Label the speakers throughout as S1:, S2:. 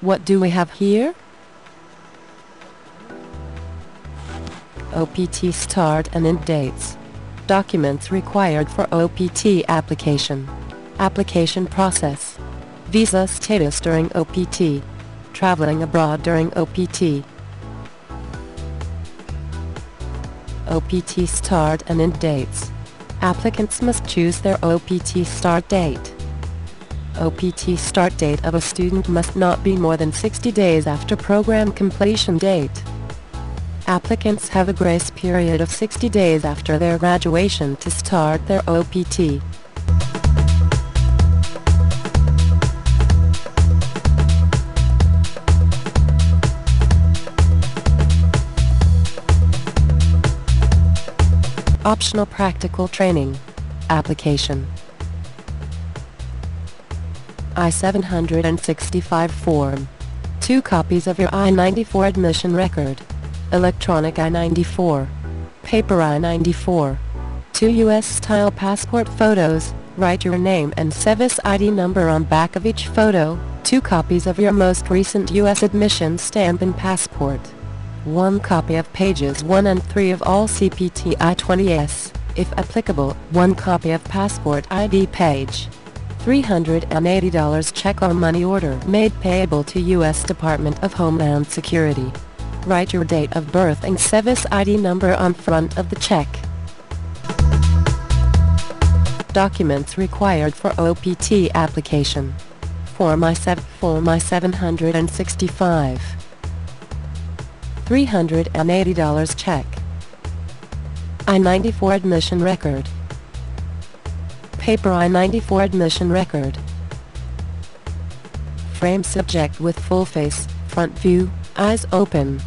S1: What do we have here? OPT start and end dates. Documents required for OPT application. Application process. Visa status during OPT. Traveling abroad during OPT. OPT start and end dates. Applicants must choose their OPT start date. OPT start date of a student must not be more than 60 days after program completion date. Applicants have a grace period of 60 days after their graduation to start their OPT. Optional practical training. Application. I-765 form. 2 copies of your I-94 admission record. Electronic I-94. Paper I-94. 2 U.S.-style passport photos. Write your name and service ID number on back of each photo. 2 copies of your most recent U.S. admission stamp and passport. 1 copy of pages 1 and 3 of all CPT I-20s, if applicable. 1 copy of passport ID page. $380 check or money order made payable to U.S. Department of Homeland Security. Write your date of birth and service ID number on front of the check. Documents required for OPT application. Form I-765. $380 check. I-94 admission record. Paper I-94 admission record. Frame subject with full face, front view, eyes open.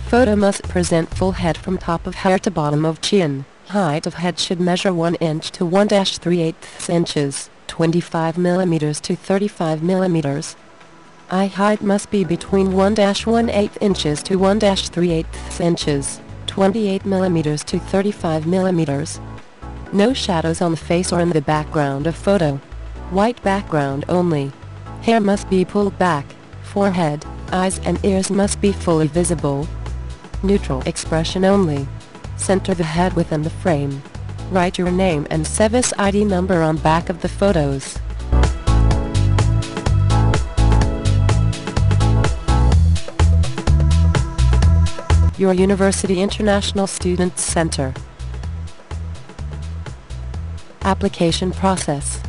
S1: Photo must present full head from top of hair to bottom of chin. Height of head should measure 1 inch to 1-3/8 inches, 25 mm to 35 mm. Eye height must be between 1-1/8 inches to 1-3/8 inches, 28 mm to 35 mm. No shadows on the face or in the background of photo. White background only. Hair must be pulled back. Forehead, eyes and ears must be fully visible. Neutral expression only. Center the head within the frame. Write your name and service ID number on back of the photos. Your University International Student Center. Application process.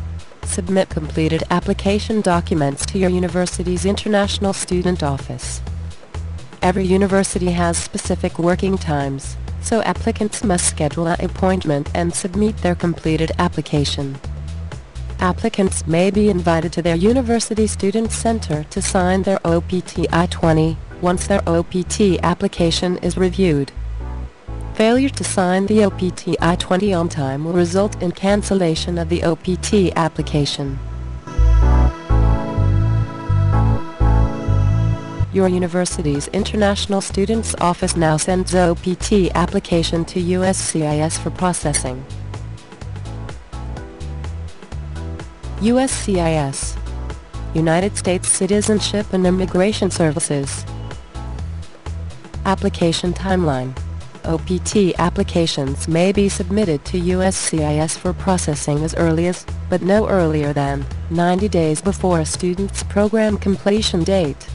S1: Submit completed application documents to your university's International Student Office. Every university has specific working times, so applicants must schedule an appointment and submit their completed application. Applicants may be invited to their University Student Center to sign their OPT I-20 once their OPT application is reviewed. Failure to sign the OPT I-20 on time will result in cancellation of the OPT application. Your university's International Students Office now sends OPT application to USCIS for processing. USCIS, United States Citizenship and Immigration Services. Application timeline. OPT applications may be submitted to USCIS for processing as early as, but no earlier than, 90 days before a student's program completion date.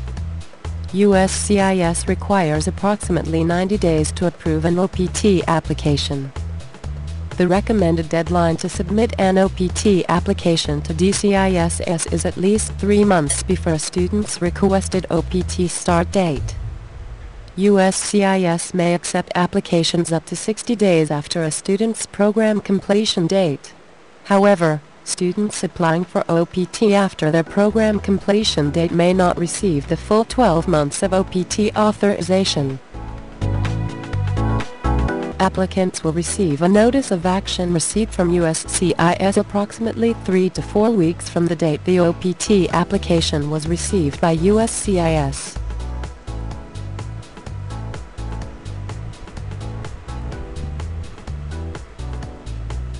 S1: USCIS requires approximately 90 days to approve an OPT application. The recommended deadline to submit an OPT application to DCIS is at least 3 months before a student's requested OPT start date. USCIS may accept applications up to 60 days after a student's program completion date. However, students applying for OPT after their program completion date may not receive the full 12 months of OPT authorization. Applicants will receive a notice of action receipt from USCIS approximately 3 to 4 weeks from the date the OPT application was received by USCIS.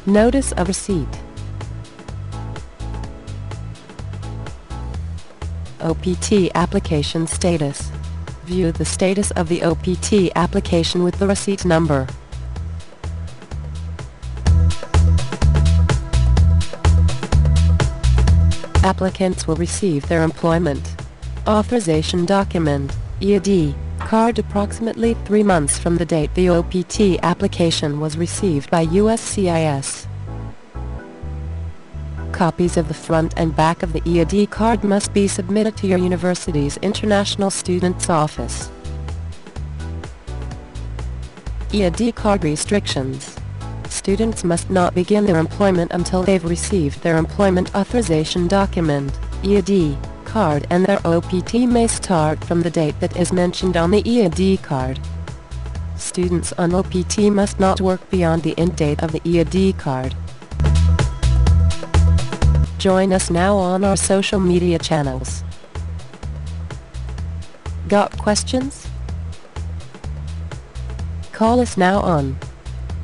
S1: Notice of receipt. OPT application status. View the status of the OPT application with the receipt number. Applicants will receive their employment authorization document, EAD, card approximately 3 months from the date the OPT application was received by USCIS. Copies of the front and back of the EAD card must be submitted to your university's International Students Office. EAD card restrictions. Students must not begin their employment until they've received their employment authorization document, EAD, card, and their OPT may start from the date that is mentioned on the EAD card. Students on OPT must not work beyond the end date of the EAD card. Join us now on our social media channels. Got questions? Call us now on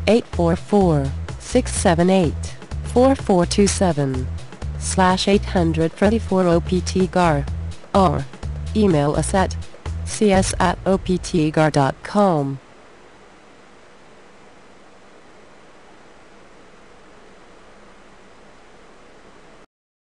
S1: 844-678-4427/834 OPTGHAR, or email us at cs@optgar.com.